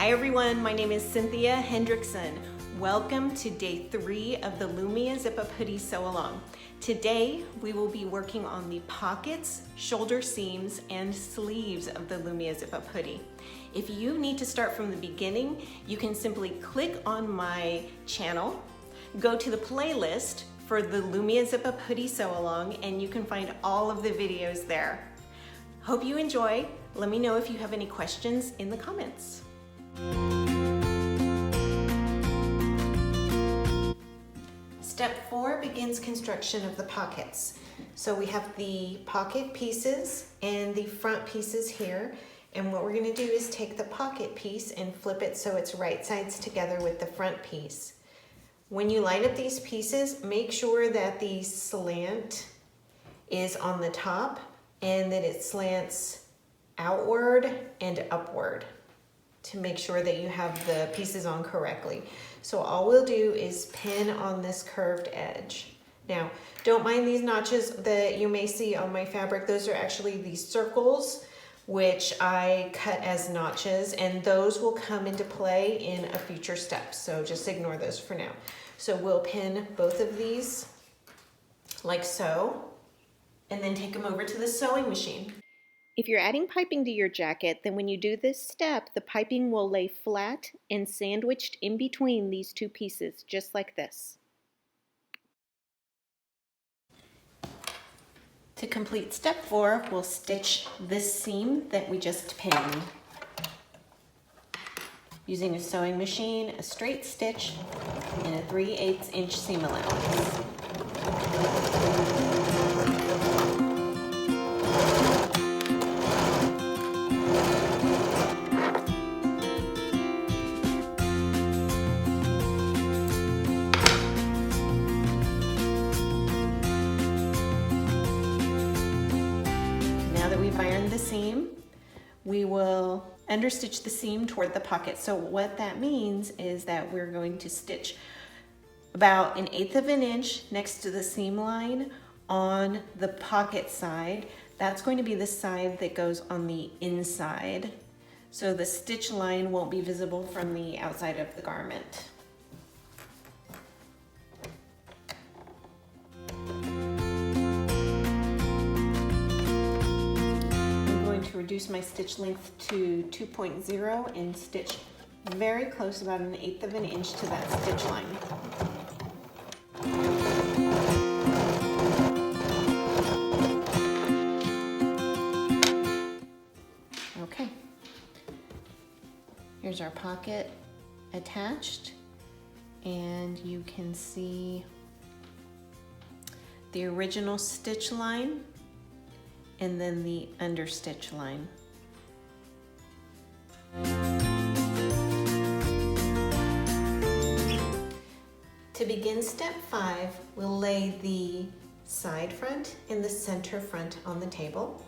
Hi everyone, my name is Cynthia Hendrickson. Welcome to day 3 of the Lumia Zip Up Hoodie Sew Along. Today we will be working on the pockets, shoulder seams, and sleeves of the Lumia Zip Up Hoodie. If you need to start from the beginning, you can simply click on my channel, go to the playlist for the Lumia Zip Up Hoodie Sew Along, and you can find all of the videos there. Hope you enjoy. Let me know if you have any questions in the comments. Step 4 begins construction of the pockets. So we have the pocket pieces and the front pieces here. And what we're going to do is take the pocket piece and flip it so it's right sides together with the front piece. When you line up these pieces, make sure that the slant is on the top and that it slants outward and upward to make sure that you have the pieces on correctly. So all we'll do is pin on this curved edge. Now, don't mind these notches that you may see on my fabric. Those are actually these circles, which I cut as notches, and those will come into play in a future step. So just ignore those for now. So we'll pin both of these like so, and then take them over to the sewing machine. If you're adding piping to your jacket, then when you do this step, the piping will lay flat and sandwiched in between these two pieces, just like this. To complete step 4, we'll stitch this seam that we just pinned. Using a sewing machine, a straight stitch, and a 3/8 inch seam allowance. We've ironed the seam, we will understitch the seam toward the pocket. So what that means is that we're going to stitch about 1/8 of an inch next to the seam line on the pocket side. That's going to be the side that goes on the inside. So the stitch line won't be visible from the outside of the garment. Reduce my stitch length to 2.0 and stitch very close, about 1/8 of an inch to that stitch line. Okay, here's our pocket attached, and you can see the original stitch line and then the understitch line. To begin step 5, we'll lay the side front and the center front on the table.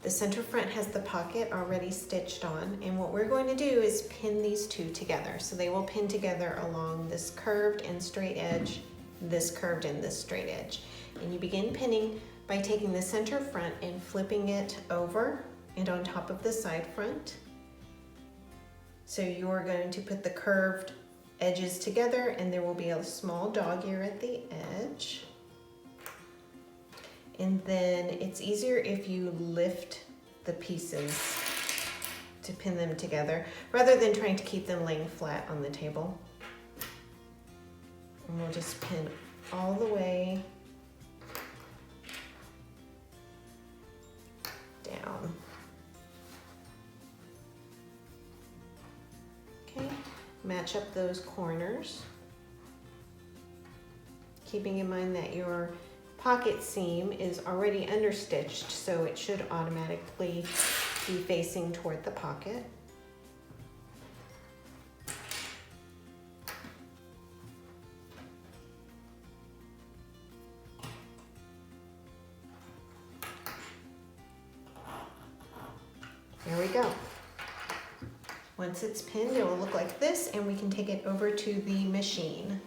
The center front has the pocket already stitched on, and what we're going to do is pin these two together. So they will pin together along this curved and straight edge, this curved and this straight edge. And you begin pinning by taking the center front and flipping it over and on top of the side front. So you're going to put the curved edges together, and there will be a small dog ear at the edge. And then it's easier if you lift the pieces to pin them together rather than trying to keep them laying flat on the table. And we'll just pin all the way down. Okay, match up those corners, keeping in mind that your pocket seam is already understitched, so it should automatically be facing toward the pocket. There we go. Once it's pinned, it will look like this, and we can take it over to the machine.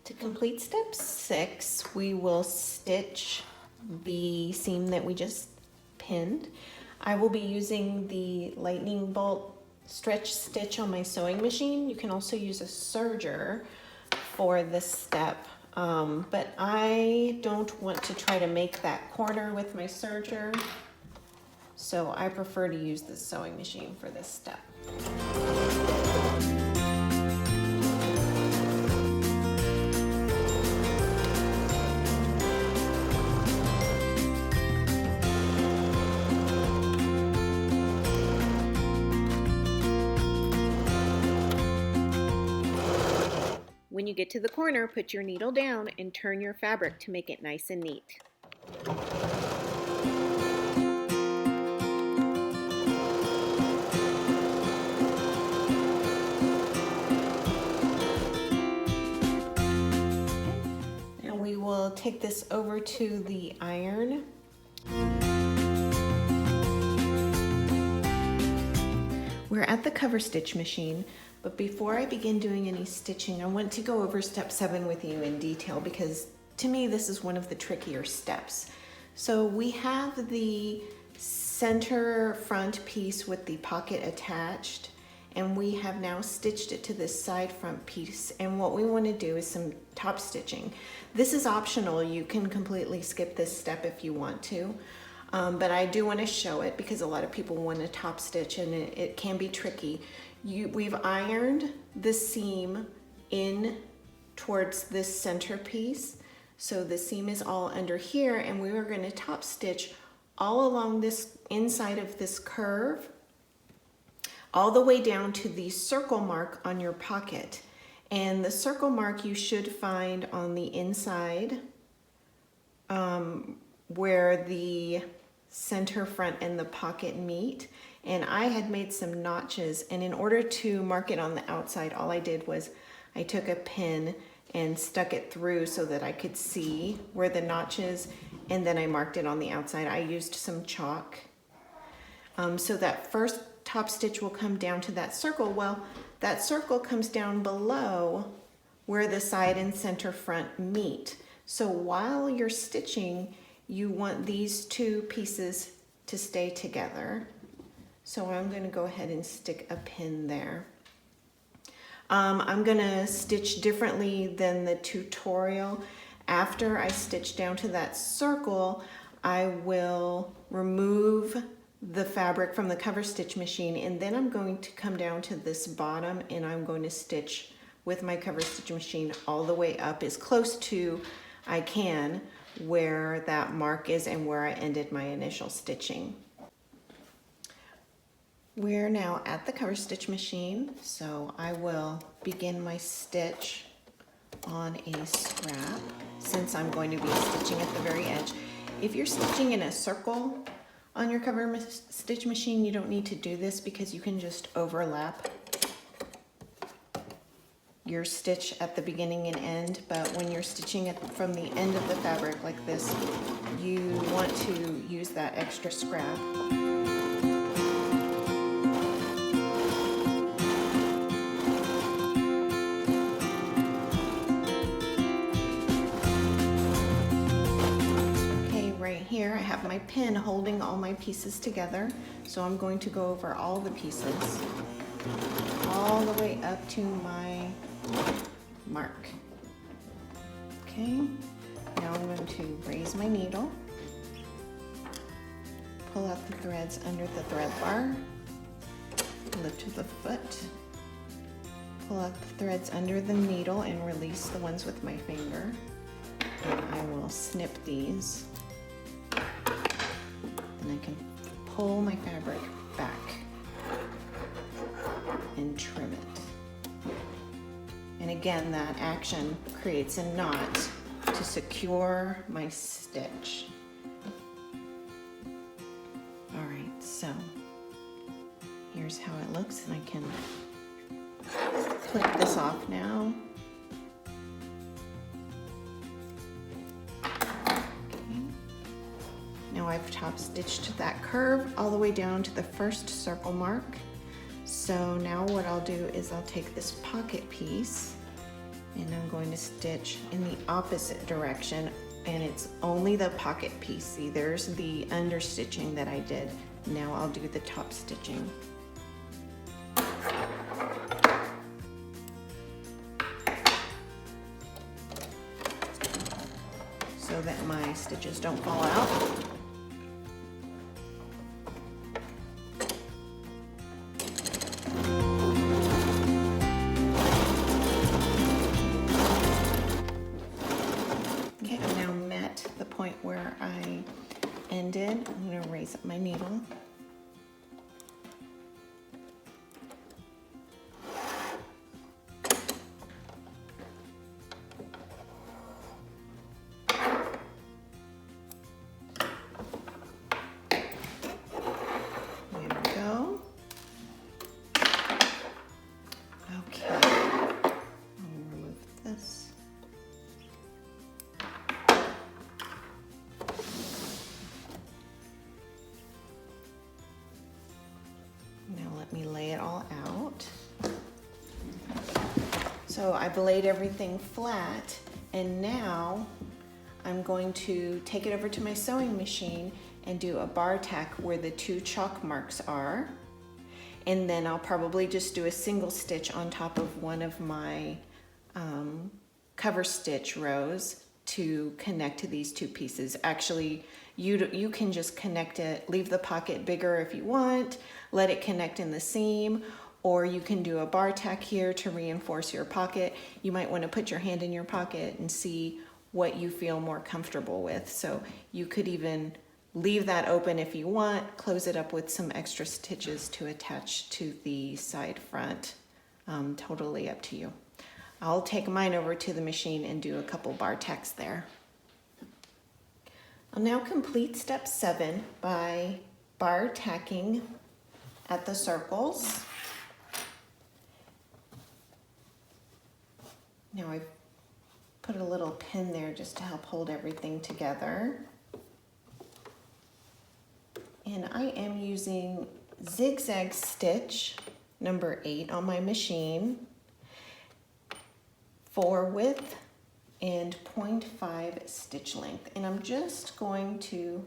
To complete step 6, we will stitch the seam that we just pinned. I will be using the lightning bolt stretch stitch on my sewing machine. You can also use a serger for this step, but I don't want to try to make that corner with my serger, so I prefer to use the sewing machine for this step. When you get to the corner, put your needle down and turn your fabric to make it nice and neat. Now we will take this over to the iron. We're at the cover stitch machine. But before I begin doing any stitching, I want to go over step 7 with you in detail because to me this is one of the trickier steps. So we have the center front piece with the pocket attached, and we have now stitched it to this side front piece, and what we want to do is some top stitching. This is optional. You can completely skip this step if you want to. But I do want to show it because a lot of people want to top stitch and it can be tricky. We've ironed the seam in towards this center piece. So the seam is all under here, and we are going to top stitch all along this inside of this curve, all the way down to the circle mark on your pocket. And the circle mark you should find on the inside where the center front and the pocket meet. And I had made some notches, and in order to mark it on the outside, all I did was I took a pin and stuck it through so that I could see where the notch is, and then I marked it on the outside. I used some chalk. So that first top stitch will come down to that circle. Well, that circle comes down below where the side and center front meet. So while you're stitching, you want these two pieces to stay together. So I'm going to go ahead and stick a pin there. I'm going to stitch differently than the tutorial. After I stitch down to that circle, I will remove the fabric from the cover stitch machine, and then I'm going to come down to this bottom and I'm going to stitch with my cover stitch machine all the way up as close to I can where that mark is and where I ended my initial stitching. We're now at the cover stitch machine, so I will begin my stitch on a scrap since I'm going to be stitching at the very edge. If you're stitching in a circle on your cover stitch machine, you don't need to do this because you can just overlap your stitch at the beginning and end, but when you're stitching it from the end of the fabric like this, you want to use that extra scrap. Here I have my pin holding all my pieces together, so I'm going to go over all the pieces all the way up to my mark. Okay, now I'm going to raise my needle, pull out the threads under the thread bar, lift the foot, pull out the threads under the needle and release the ones with my finger, and I will snip these. And I can pull my fabric back and trim it. And again, that action creates a knot to secure my stitch. All right, so here's how it looks, and I can clip this off now. Now I've top stitched that curve all the way down to the first circle mark. So now what I'll do is I'll take this pocket piece and I'm going to stitch in the opposite direction and it's only the pocket piece. See, there's the understitching that I did. Now I'll do the top stitching. So that my stitches don't fall out. Okay, I'm now met the point where I ended. I'm going to raise up my needle. Let me lay it all out. So I've laid everything flat, and now I'm going to take it over to my sewing machine and do a bar tack where the 2 chalk marks are. And then I'll probably just do a single stitch on top of one of my cover stitch rows to connect to these 2 pieces. Actually, you can just connect it, leave the pocket bigger if you want, let it connect in the seam, or you can do a bar tack here to reinforce your pocket. You might want to put your hand in your pocket and see what you feel more comfortable with. So you could even leave that open if you want, close it up with some extra stitches to attach to the side front. Totally up to you. I'll take mine over to the machine and do a couple bar tacks there. I'll now complete step 7 by bar tacking at the circles. Now I've put a little pin there just to help hold everything together. And I am using zigzag stitch number 8 on my machine for width and 0.5 stitch length. And I'm just going to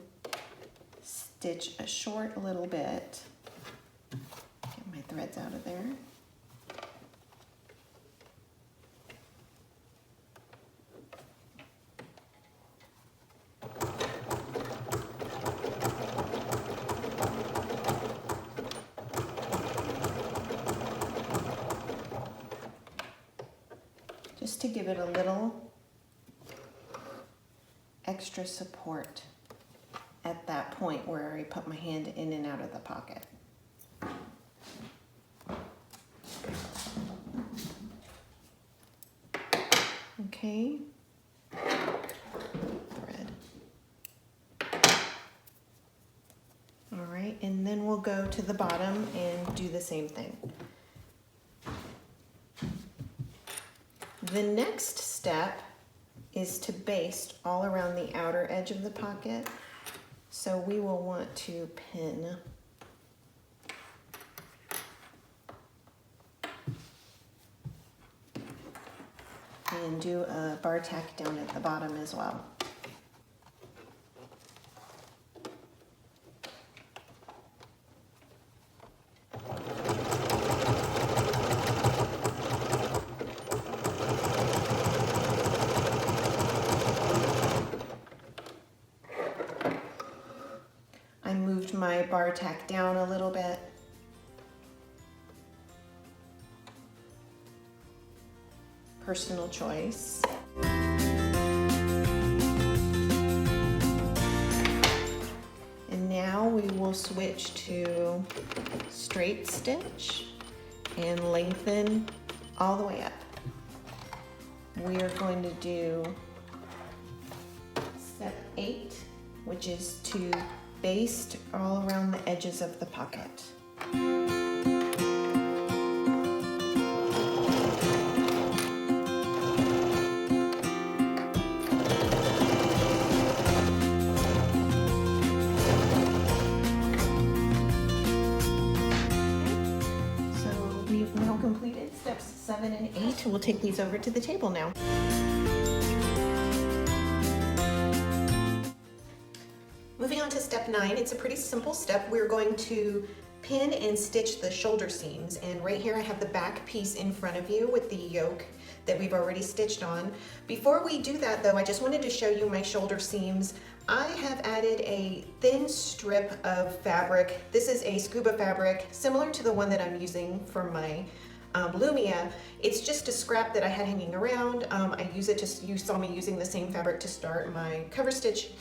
stitch a short little bit. Get my threads out of there. Just to give it a little extra support at that point where I put my hand in and out of the pocket. Okay. Thread. All right, and then we'll go to the bottom and do the same thing. The next step is to baste all around the outer edge of the pocket. So we will want to pin and do a bar tack down at the bottom as well. I moved my bar tack down a little bit. Personal choice. And now we will switch to straight stitch and lengthen all the way up. We are going to do step 8, which is to baste all around the edges of the pocket. So we've now completed steps 7 and 8. We'll take these over to the table now. Moving on to step 9, it's a pretty simple step. We're going to pin and stitch the shoulder seams, and right here I have the back piece in front of you with the yoke that we've already stitched on. Before we do that though, I just wanted to show you my shoulder seams. I have added a thin strip of fabric. This is a scuba fabric, similar to the one that I'm using for my Lumia. It's just a scrap that I had hanging around. I use it to, you saw me using the same fabric to start my cover stitch.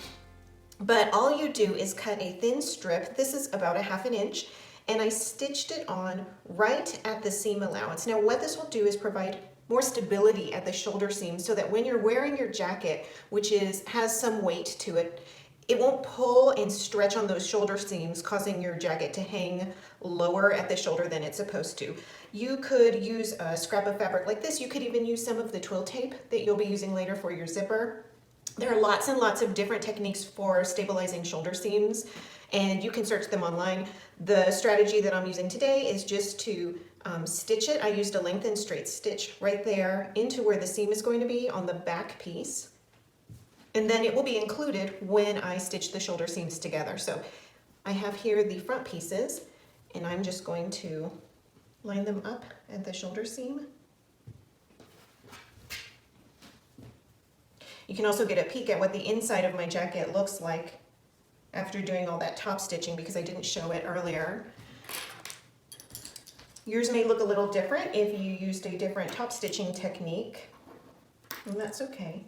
But all you do is cut a thin strip. This is about a 1/2 inch, and I stitched it on right at the seam allowance. Now what this will do is provide more stability at the shoulder seam so that when you're wearing your jacket, which has some weight to it, it won't pull and stretch on those shoulder seams, causing your jacket to hang lower at the shoulder than it's supposed to. You could use a scrap of fabric like this. You could even use some of the twill tape that you'll be using later for your zipper. There are lots and lots of different techniques for stabilizing shoulder seams, and you can search them online. The strategy that I'm using today is just to stitch it. I used a lengthened straight stitch right there into where the seam is going to be on the back piece, and then it will be included when I stitch the shoulder seams together. So I have here the front pieces, and I'm just going to line them up at the shoulder seam. You can also get a peek at what the inside of my jacket looks like after doing all that top stitching, because I didn't show it earlier. Yours may look a little different if you used a different top stitching technique, and that's okay.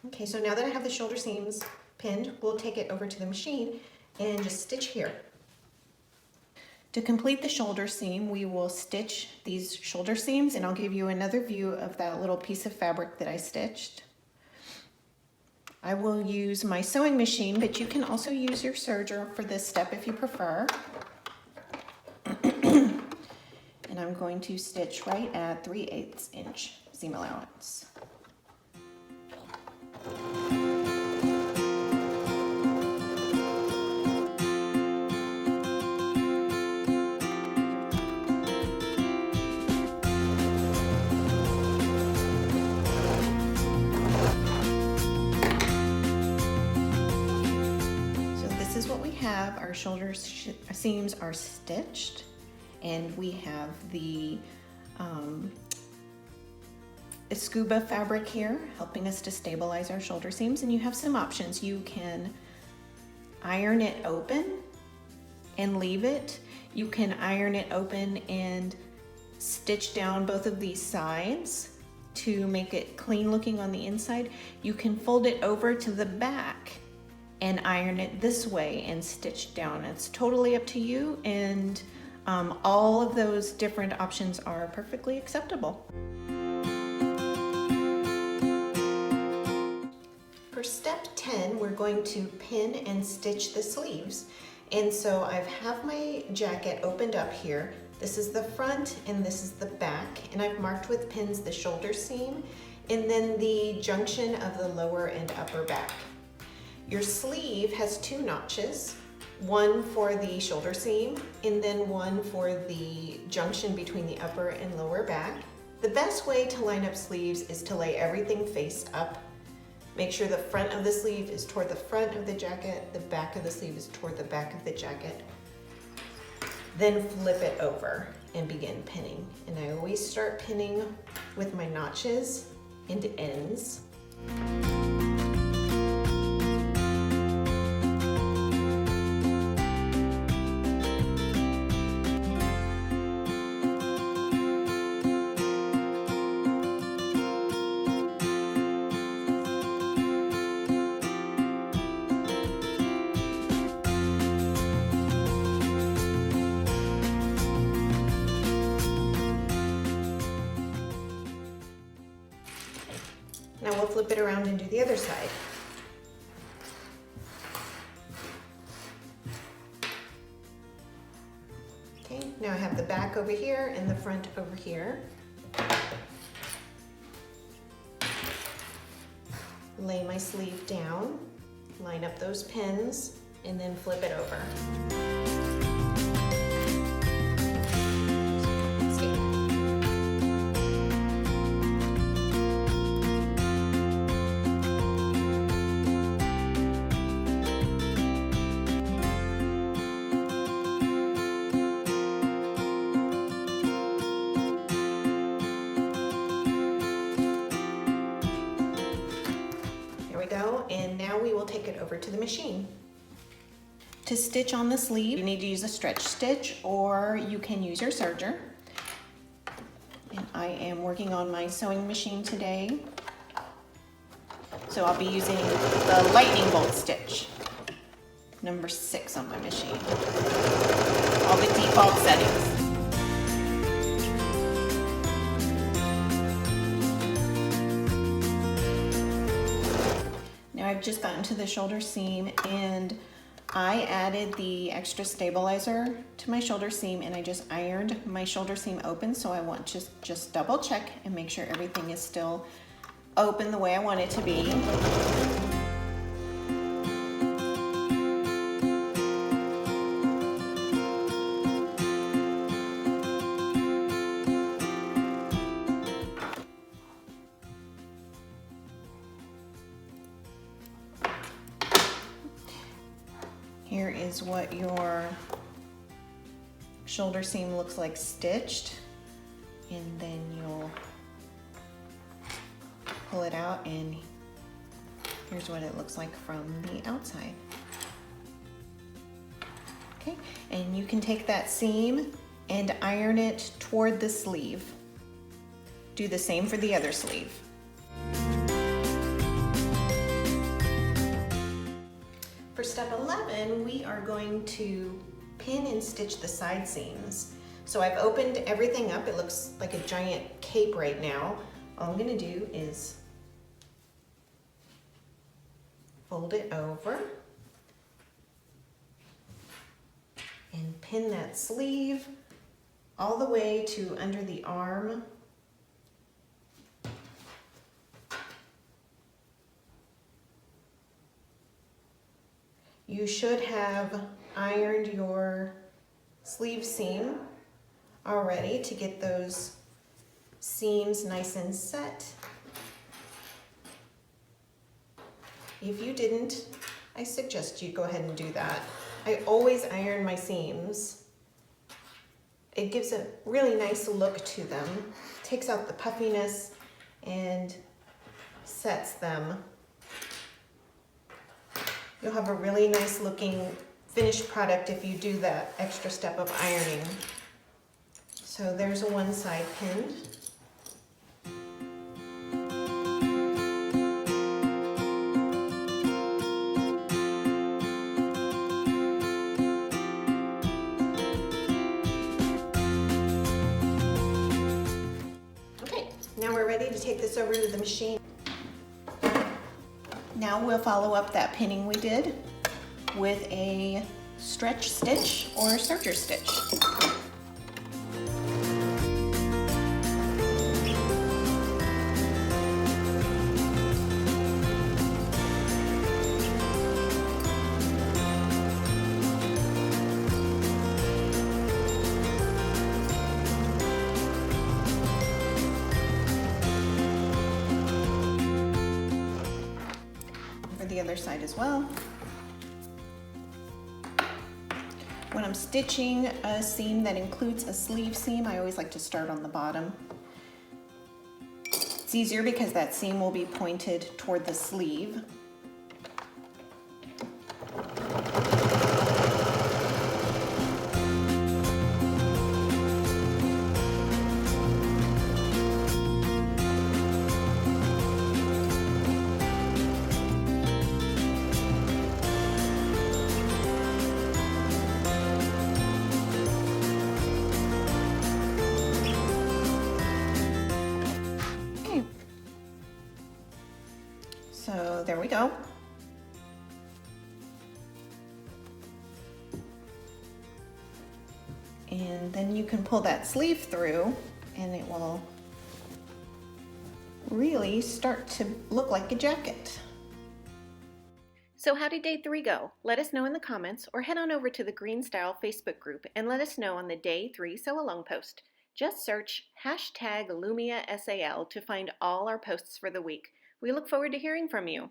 Okay, so now that I have the shoulder seams pinned, we'll take it over to the machine and just stitch here. To complete the shoulder seam, we will stitch these shoulder seams, and I'll give you another view of that little piece of fabric that I stitched. I will use my sewing machine, but you can also use your serger for this step if you prefer. And I'm going to stitch right at 3/8 inch seam allowance. Our shoulder seams are stitched, and we have the scuba fabric here helping us to stabilize our shoulder seams. And you have some options. You can iron it open and leave it. You can iron it open and stitch down both of these sides to make it clean looking on the inside. You can fold it over to the back and iron it this way and stitch down. It's totally up to you, and all of those different options are perfectly acceptable. For step 10, we're going to pin and stitch the sleeves. And so I have my jacket opened up here. This is the front and this is the back, and I've marked with pins the shoulder seam and then the junction of the lower and upper back. Your sleeve has 2 notches, one for the shoulder seam and then one for the junction between the upper and lower back. The best way to line up sleeves is to lay everything face up. Make sure the front of the sleeve is toward the front of the jacket, the back of the sleeve is toward the back of the jacket. Then flip it over and begin pinning. And I always start pinning with my notches and ends. Now we'll flip it around and do the other side. Okay, now I have the back over here and the front over here. Lay my sleeve down, line up those pins, and then flip it over. There we go, and now we will take it over to the machine. To stitch on the sleeve, you need to use a stretch stitch or you can use your serger. And I am working on my sewing machine today. So I'll be using the lightning bolt stitch, number 6 on my machine. All the default settings. Now I've just gotten to the shoulder seam and I added the extra stabilizer to my shoulder seam and I just ironed my shoulder seam open, so I want to just double check and make sure everything is still open the way I want it to be. Here is what your shoulder seam looks like stitched, and then you'll pull it out and here's what it looks like from the outside. Okay, and you can take that seam and iron it toward the sleeve. Do the same for the other sleeve. For step 11, we are going to pin and stitch the side seams. So I've opened everything up. It looks like a giant cape right now. All I'm gonna do is fold it over and pin that sleeve all the way to under the arm. You should have ironed your sleeve seam already to get those seams nice and set. If you didn't, I suggest you go ahead and do that. I always iron my seams. It gives a really nice look to them, takes out the puffiness and sets them. You'll have a really nice looking finished product if you do that extra step of ironing. So there's one side pinned. Okay, now we're ready to take this over to the machine. Now we'll follow up that pinning we did with a stretch stitch or a serger stitch. The other side as well. When I'm stitching a seam that includes a sleeve seam, I always like to start on the bottom. It's easier because that seam will be pointed toward the sleeve. So there we go. And then you can pull that sleeve through and it will really start to look like a jacket. So how did day 3 go? Let us know in the comments or head on over to the Greenstyle Facebook group and let us know on the day 3 sew along post. Just search #Lumia SAL to find all our posts for the week. We look forward to hearing from you.